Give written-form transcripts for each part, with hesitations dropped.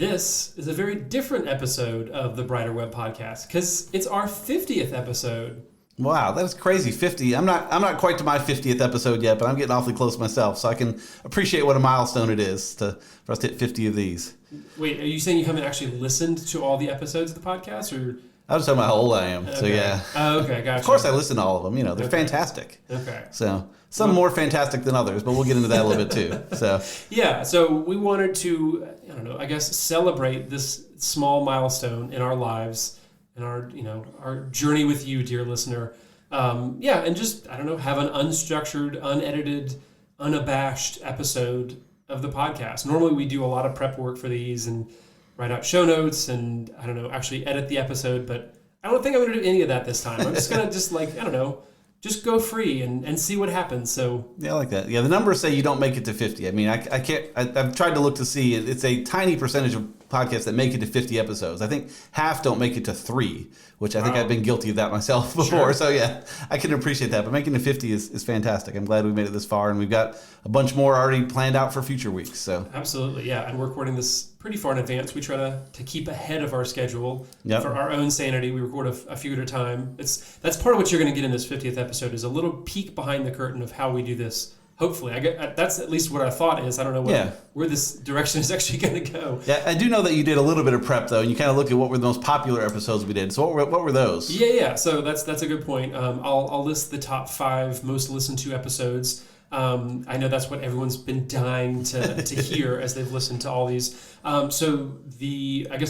This is a very different episode of the Brighter Web Podcast because it's our 50th episode. Wow, that is crazy. 50. I'm not quite to my 50th episode yet, but I'm getting awfully close myself, so I can appreciate what a milestone it is for us to hit 50 of these. Wait, are you saying you haven't actually listened to all the episodes of the podcast, or? I was talking about how old I am, so yeah. Oh, okay, gotcha. Of course I listen to all of them. You know, they're fantastic. Okay. So some more fantastic than others, but we'll get into that a little bit too. So yeah, so we wanted to, I guess celebrate this small milestone in our lives and our journey with you, dear listener. And just, have an unstructured, unedited, unabashed episode of the podcast. Normally we do a lot of prep work for these and write out show notes and, actually edit the episode, but I don't think I'm going to do any of that this time. I'm just going to just go free and see what happens. So yeah, I like that. Yeah, the numbers say you don't make it to 50. I mean, I've tried to look to see. It's a tiny percentage of podcasts that make it to 50 episodes. I think half don't make it to 3, which I think I've been guilty of that myself before. Sure. So yeah, I can appreciate that. But making it to 50 is fantastic. I'm glad we made it this far, and we've got a bunch more already planned out for future weeks. So absolutely, yeah. And we're recording this pretty far in advance. We try to keep ahead of our schedule for our own sanity. We record a few at a time. That's part of what you're going to get in this 50th episode is a little peek behind the curtain of how we do this. Hopefully, that's at least what our thought is. I don't know where this direction is actually going to go. Yeah, I do know that you did a little bit of prep though, and you kind of look at what were the most popular episodes we did. So what were those? Yeah. So that's a good point. I'll list the top 5 most listened to episodes. I know that's what everyone's been dying to hear as they've listened to all these. So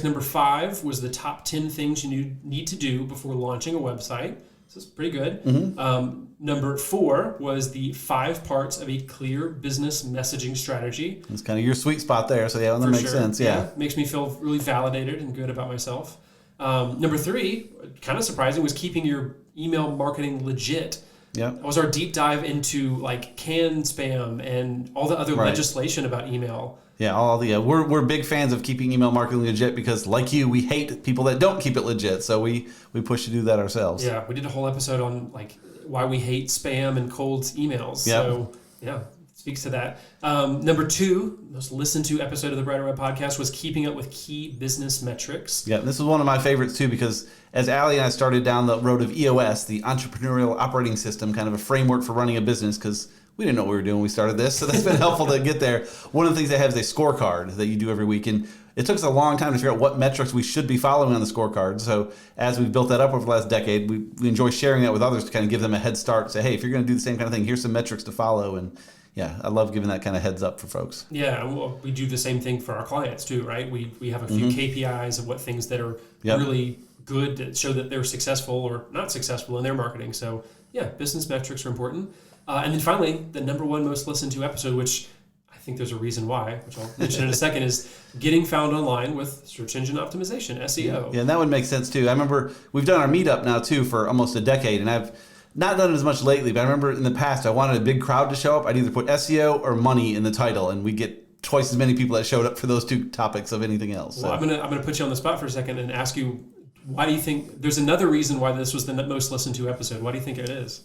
number 5 was the top 10 things you need to do before launching a website. So it's pretty good. Mm-hmm. Number 4 was the 5 parts of a clear business messaging strategy. It's kind of your sweet spot there. So yeah, that makes sense. Yeah. Makes me feel really validated and good about myself. Number 3, kind of surprising, was keeping your email marketing legit. Yeah. That was our deep dive into like canned spam and all the other legislation about email. Yeah, we're big fans of keeping email marketing legit because, like you, we hate people that don't keep it legit. So we push to do that ourselves. Yeah, we did a whole episode on like why we hate spam and cold emails. Yep. So yeah, speaks to that. Number 2, most listened to episode of the Brighter Web Podcast was keeping up with key business metrics. Yeah, this was one of my favorites too because as Allie and I started down the road of EOS, the entrepreneurial operating system, kind of a framework for running a business because we didn't know what we were doing when we started this, so that's been helpful to get there. One of the things they have is a scorecard that you do every week, and it took us a long time to figure out what metrics we should be following on the scorecard. So as we've built that up over the last decade, we enjoy sharing that with others to kind of give them a head start. Say, hey, if you're going to do the same kind of thing, here's some metrics to follow. And yeah, I love giving that kind of heads up for folks. Yeah, well, we do the same thing for our clients too, right? We have a few KPIs of what things that are really good that show that they're successful or not successful in their marketing. So yeah, business metrics are important. And then finally, the number 1 most listened to episode, which I think there's a reason why, which I'll mention in a second, is getting found online with search engine optimization, SEO. Yeah, and that would make sense too. I remember we've done our meetup now too for almost a decade, and I've not done it as much lately, but I remember in the past I wanted a big crowd to show up. I'd either put SEO or money in the title, and we get twice as many people that showed up for those 2 topics of anything else. Well, I'm gonna put you on the spot for a second and ask you, why do you think there's another reason why this was the most listened to episode? Why do you think it is?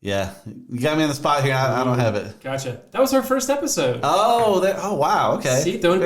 Yeah, you got me on the spot here. I don't have it. Gotcha. That was our first episode. Oh, wow. Okay.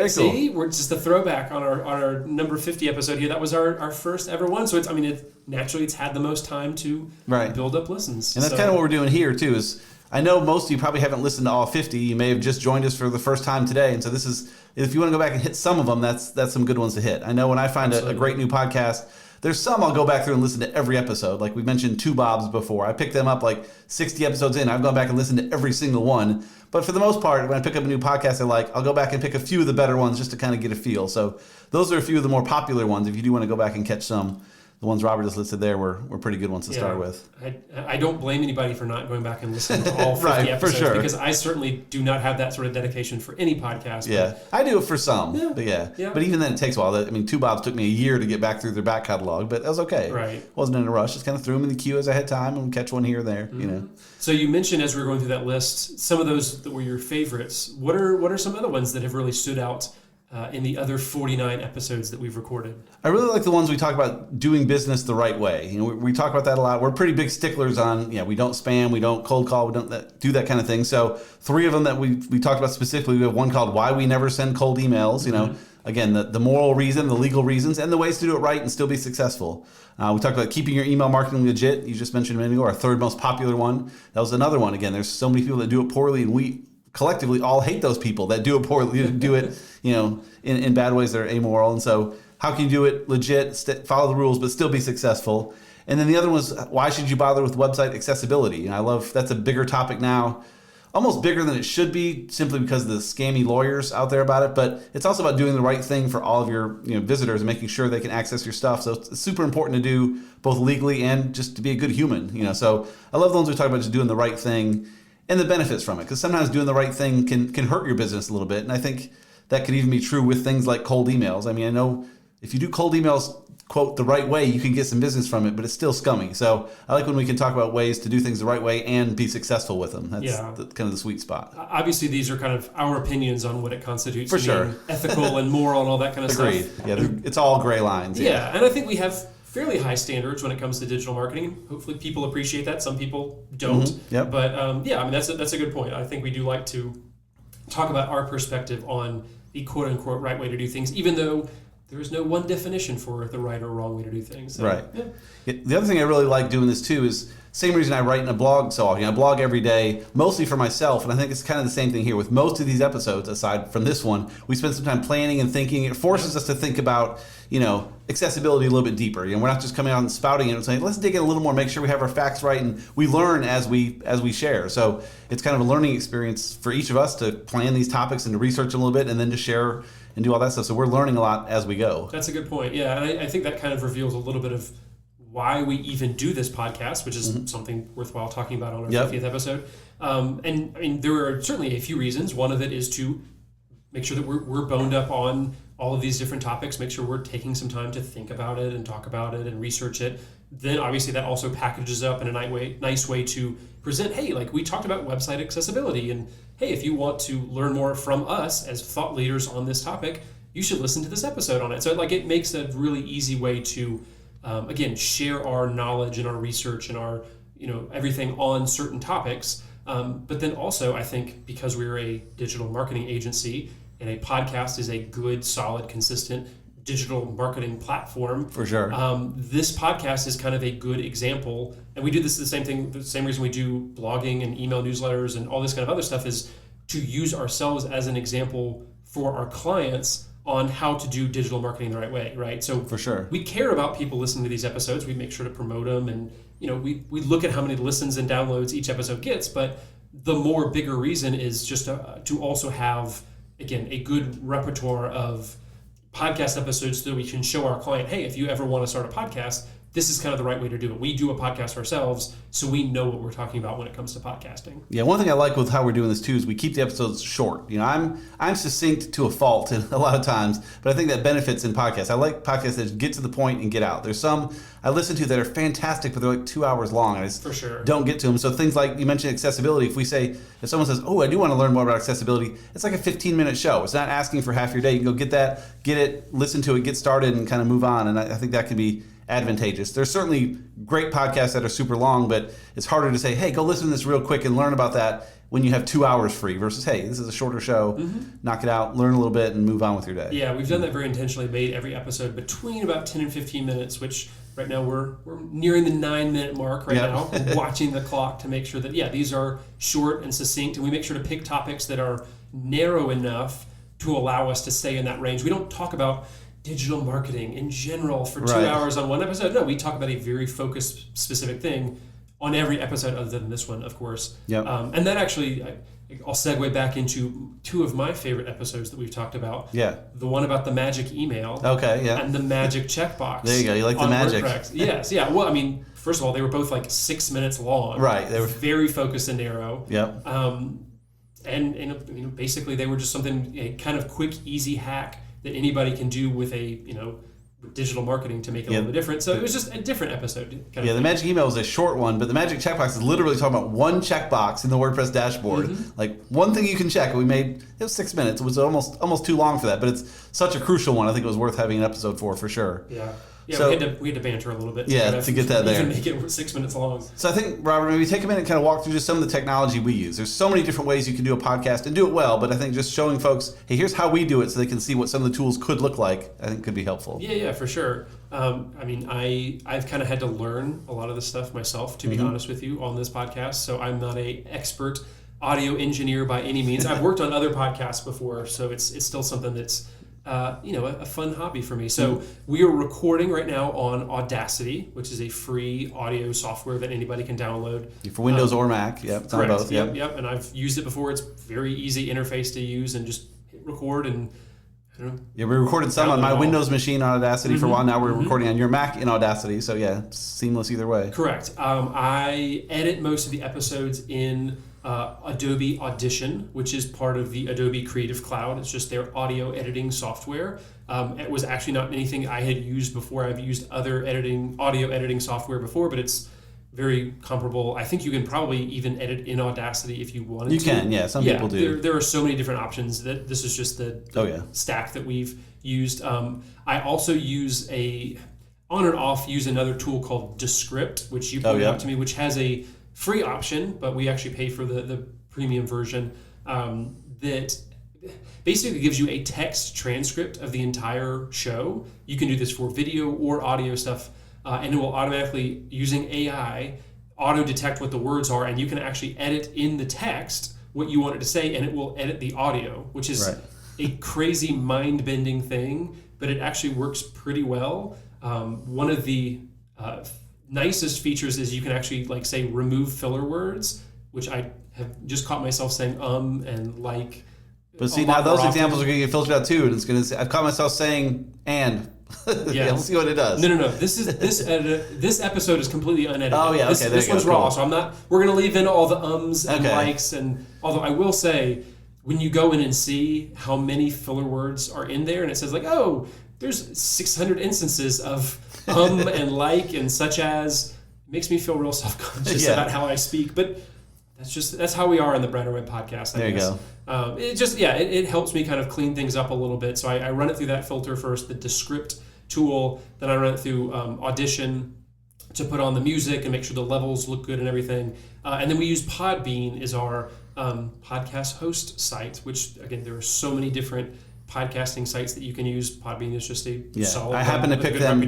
See, we're just a throwback on our number 50 episode here. That was our first ever one. So it's had the most time to build up listens. And that's kind of what we're doing here too. Is I know most of you probably haven't listened to all 50. You may have just joined us for the first time today, and so this is, if you want to go back and hit some of them, that's some good ones to hit. I know when I find a great new podcast, there's some I'll go back through and listen to every episode. Like we mentioned 2 Bobs before. I picked them up like 60 episodes in. I've gone back and listened to every single one. But for the most part, when I pick up a new podcast I like, I'll go back and pick a few of the better ones just to kind of get a feel. So those are a few of the more popular ones. If you do want to go back and catch some, the ones Robert just listed there were pretty good ones to start with. I don't blame anybody for not going back and listening to all 50 episodes for sure. Because I certainly do not have that sort of dedication for any podcast. Yeah, I do it for some. Yeah. But even then it takes a while. 2 Bobs took me a year to get back through their back catalog, but that was okay. Right. Wasn't in a rush. Just kind of threw them in the queue as I had time and catch one here or there. Mm-hmm. So you mentioned as we were going through that list, some of those that were your favorites. What are some other ones that have really stood out in the other 49 episodes that we've recorded? I really like the ones we talk about doing business the right way. We talk about that a lot. We're pretty big sticklers on, we don't spam, we don't cold call, we don't do that kind of thing. So 3 of them that we talked about specifically, we have one called Why We Never Send Cold Emails. again, the moral reason, the legal reasons, and the ways to do it right and still be successful. We talked about keeping your email marketing legit. You just mentioned a minute ago, our third most popular one. That was another one. Again, there's so many people that do it poorly, and we collectively all hate those people that do it poorly, do it, in bad ways that are amoral. And so how can you do it legit, follow the rules, but still be successful? And then the other one was, why should you bother with website accessibility? And I love, that's a bigger topic now, almost bigger than it should be, simply because of the scammy lawyers out there about it. But it's also about doing the right thing for all of your visitors and making sure they can access your stuff. So it's super important to do both legally and just to be a good human. So I love the ones we talk about just doing the right thing and the benefits from it. Because sometimes doing the right thing can hurt your business a little bit. And I think that could even be true with things like cold emails. I mean, I know if you do cold emails, quote, the right way, you can get some business from it, but it's still scummy. So I like when we can talk about ways to do things the right way and be successful with them. That's kind of the sweet spot. Obviously, these are kind of our opinions on what it constitutes for to sure. be ethical and moral and all that kind of Agreed. stuff. Yeah, it's all gray lines. Yeah, and I think we have fairly high standards when it comes to digital marketing. Hopefully people appreciate that. Some people don't. Mm-hmm. Yep. But that's a good point. I think we do like to talk about our perspective on the quote-unquote right way to do things, even though there is no one definition for the right or wrong way to do things. So, right. Yeah. The other thing I really like doing this too is same reason I write in a blog so often. I blog every day, mostly for myself, and I think it's kind of the same thing here with most of these episodes. Aside from this one, we spend some time planning and thinking. It forces us to think about accessibility a little bit deeper. We're not just coming out and spouting it and saying, let's dig in a little more, make sure we have our facts right, and we learn as we share. So it's kind of a learning experience for each of us to plan these topics and to research a little bit and then to share and do all that stuff. So we're learning a lot as we go. That's a good point. Yeah, and I think that kind of reveals a little bit of why we even do this podcast, which is something worthwhile talking about on our 50th episode. And I mean, there are certainly a few reasons. One of it is to make sure that we're boned up on all of these different topics, make sure we're taking some time to think about it and talk about it and research it. Then obviously that also packages up in a nice way to present, hey, like we talked about website accessibility, and hey, if you want to learn more from us as thought leaders on this topic, you should listen to this episode on it. So it makes a really easy way to, again, share our knowledge and our research and our, everything on certain topics. But then also, I think because we're a digital marketing agency and a podcast is a good, solid, consistent digital marketing platform. For sure. This podcast is kind of a good example. And we do the same reason we do blogging and email newsletters and all this kind of other stuff is to use ourselves as an example for our clients on how to do digital marketing the right way, right? So for sure, we care about people listening to these episodes. We make sure to promote them, and we look at how many listens and downloads each episode gets. But the more bigger reason is just to also have, again, a good repertoire of podcast episodes so that we can show our client, hey, if you ever want to start a podcast, this is kind of the right way to do it. We do a podcast ourselves, so we know what we're talking about when it comes to podcasting. Yeah, one thing I like with how we're doing this too is we keep the episodes short. I'm succinct to a fault a lot of times, but I think that benefits in podcasts. I like podcasts that get to the point and get out. There's some I listen to that are fantastic, but they're like 2 hours long. I just For sure. don't get to them. So things like you mentioned accessibility. If someone says, "Oh, I do want to learn more about accessibility," it's like a 15-minute show. It's not asking for half your day. You can go get it, listen to it, get started, and kind of move on. And I think that can be advantageous. There's certainly great podcasts that are super long, but it's harder to say, hey, go listen to this real quick and learn about that when you have 2 hours free versus, hey, this is a shorter show, knock it out, learn a little bit, and move on with your day. Yeah, we've done that very intentionally, made every episode between about 10 and 15 minutes, which right now we're nearing the 9-minute mark now, watching the clock to make sure that, these are short and succinct, and we make sure to pick topics that are narrow enough to allow us to stay in that range. We don't talk about digital marketing in general for 2 hours on one episode. No, we talk about a very focused, specific thing on every episode other than this one, of course. Yep. And that actually, I'll segue back into two of my favorite episodes that we've talked about. Yeah. The one about the magic email. Okay, yeah. And the magic checkbox. There you go. You like the magic. WordPress. Yes, yeah. Well, I mean, first of all, they were both like 6 minutes long. Right. They were very focused and narrow. Yep. And basically they were just a kind of quick, easy hack that anybody can do with with digital marketing to make it a little bit different. So it was just a different episode. The magic email was a short one, but the magic checkbox is literally talking about one checkbox in the WordPress dashboard. Like one thing you can check. It was 6 minutes. It was almost too long for that, but it's such a crucial one. I think it was worth having an episode for sure. Yeah. Yeah, So, we had to banter a little bit. To get that there. Even make it 6 minutes long. So I think, Robert, maybe take a minute and kind of walk through just some of the technology we use. There's so many different ways you can do a podcast and do it well, but I think just showing folks, hey, here's how we do it so they can see what some of the tools could look like, I think could be helpful. Yeah, for sure. I mean, I've kind of had to learn a lot of this stuff myself, to be honest with you, on this podcast. So I'm not a expert audio engineer by any means. I've worked on other podcasts before, so it's still something that's a fun hobby for me. So we are recording right now on Audacity, which is a free audio software that anybody can download. For Windows or Mac, yep. Correct. Both, yep. And I've used it before. It's very easy interface to use, and just hit record and I don't know. Yeah, we recorded some on my Windows machine on Audacity for a while. Now we're recording on your Mac in Audacity. So yeah, it's seamless either way. Correct. I edit most of the episodes in Adobe Audition, which is part of the Adobe Creative Cloud. It's just their audio editing software. It was actually not anything I had used before. I've used other audio editing software before, but it's very comparable. I think you can probably even edit in Audacity if you wanted to. You can, yeah. Some people do. There are so many different options. That this is just the stack that we've used. I also use on and off use another tool called Descript, which you pointed out to me, which has a free option, but we actually pay for the premium version that basically gives you a text transcript of the entire show. You can do this for video or audio stuff, and it will automatically, using AI, auto-detect what the words are, and you can actually edit in the text what you want it to say, and it will edit the audio, which is a crazy mind-bending thing, but it actually works pretty well. One of the nicest features is you can actually say remove filler words, which I have just caught myself saying and like. But see, now those examples are going to get filtered out too, and it's going to say, I've caught myself saying and. Yeah, we'll see what it does. No. This episode is completely unedited. Oh yeah, okay. This one's raw, so I'm not. We're going to leave in all the and likes, and although I will say, when you go in and see how many filler words are in there, and it says there's 600 instances of and like and such as, it makes me feel real self-conscious about how I speak, but that's how we are on the Brandon Webb podcast. I guess. You go. It helps me kind of clean things up a little bit. So I run it through that filter first, the Descript tool, then I run it through Audition to put on the music and make sure the levels look good and everything. And then we use Podbean as our podcast host site, which again, there are so many different podcasting sites that you can use. Podbean is just a solid. I happened to pick them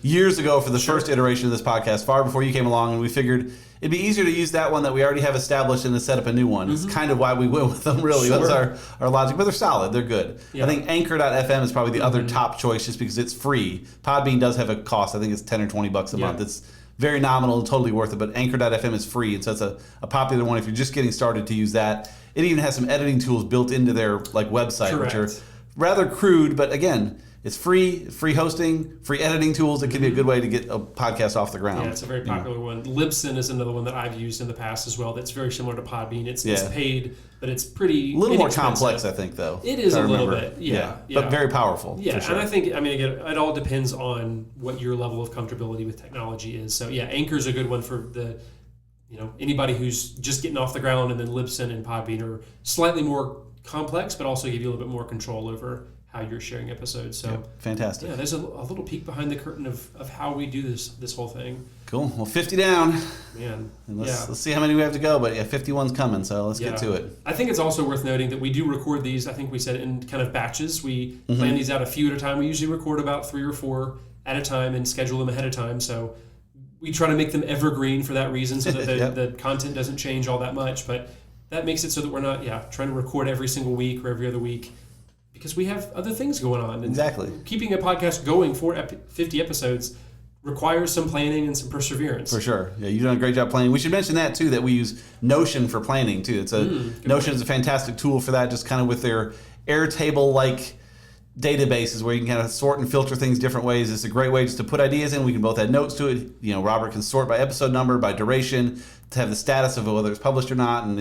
years ago for the first iteration of this podcast, far before you came along, and we figured it'd be easier to use that one that we already have established and to set up a new one. It's kind of why we went with them, really. That's our logic. But they're solid. They're good. Yeah. I think Anchor.fm is probably the other top choice just because it's free. Podbean does have a cost. I think it's $10 or $20 a month. It's very nominal and totally worth it. But Anchor.fm is free, and so it's a popular one if you're just getting started to use that. It even has some editing tools built into their website, which are rather crude, but again, it's free hosting, free editing tools. It can be a good way to get a podcast off the ground. Yeah, it's a very popular one. Libsyn is another one that I've used in the past as well. That's very similar to Podbean. It's paid, but it's pretty a little more complex, I think, though. It is a little bit, yeah. But very powerful. Yeah, for sure. And I think, again, it all depends on what your level of comfortability with technology is. So yeah, Anchor's a good one for the anybody who's just getting off the ground, and then Libsyn and Podbean are slightly more complex, but also give you a little bit more control over how you're sharing episodes. So fantastic. Yeah, there's a little peek behind the curtain of how we do this whole thing. Cool. Well, 50 down. Man. And let's see how many we have to go, but 51's coming, so let's get to it. I think it's also worth noting that we do record these, I think we said, in kind of batches. We plan these out a few at a time. We usually record about 3 or 4 at a time and schedule them ahead of time. So we try to make them evergreen for that reason, so that the content doesn't change all that much. But that makes it so that we're not trying to record every single week or every other week, because we have other things going on. And exactly. Keeping a podcast going for 50 episodes requires some planning and some perseverance. For sure. Yeah, you've done a great job planning. We should mention that too, that we use Notion for planning too. Notion is a fantastic tool for that, just kind of with their Airtable-like databases where you can kind of sort and filter things different ways. It's a great way just to put ideas in. We can both add notes to it. Robert can sort by episode number, by duration, to have the status of whether it's published or not. And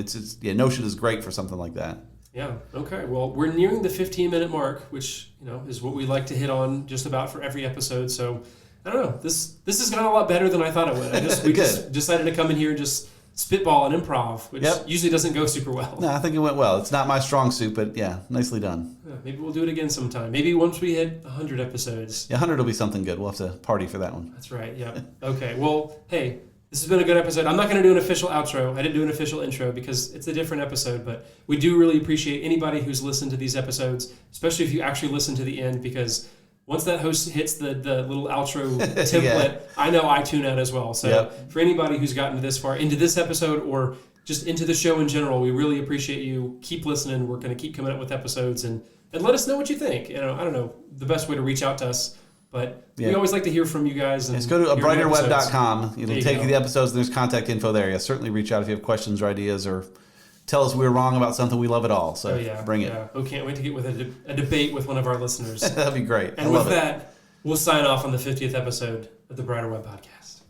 Notion is great for something like that. Yeah. Okay. Well, we're nearing the 15-minute mark, which is what we like to hit on just about for every episode. So I don't know. This has gone a lot better than I thought it would. We just decided to come in here and just spitball and improv, which usually doesn't go super well. No, I think it went well. It's not my strong suit, but nicely done. Yeah. Maybe we'll do it again sometime. Maybe once we hit 100 episodes. Yeah, 100 will be something good. We'll have to party for that one. That's right. Yeah. Okay. Well, hey, this has been a good episode. I'm not going to do an official outro. I didn't do an official intro because it's a different episode, but we do really appreciate anybody who's listened to these episodes, especially if you actually listen to the end, because once that host hits the little outro template, I know I tune out as well. So for anybody who's gotten this far into this episode or just into the show in general, we really appreciate you. Keep listening. We're going to keep coming up with episodes and let us know what you think. I don't know the best way to reach out to us, but we always like to hear from you guys. And just go to abrighterweb.com. It'll take you to the episodes, and there's contact info there. Yeah, certainly reach out if you have questions or ideas, or tell us we were wrong about something. We love it all. So bring it. Oh, can't wait to get with a debate with one of our listeners. That'd be great. And with that, we'll sign off on the 50th episode of the Brighter Web Podcast.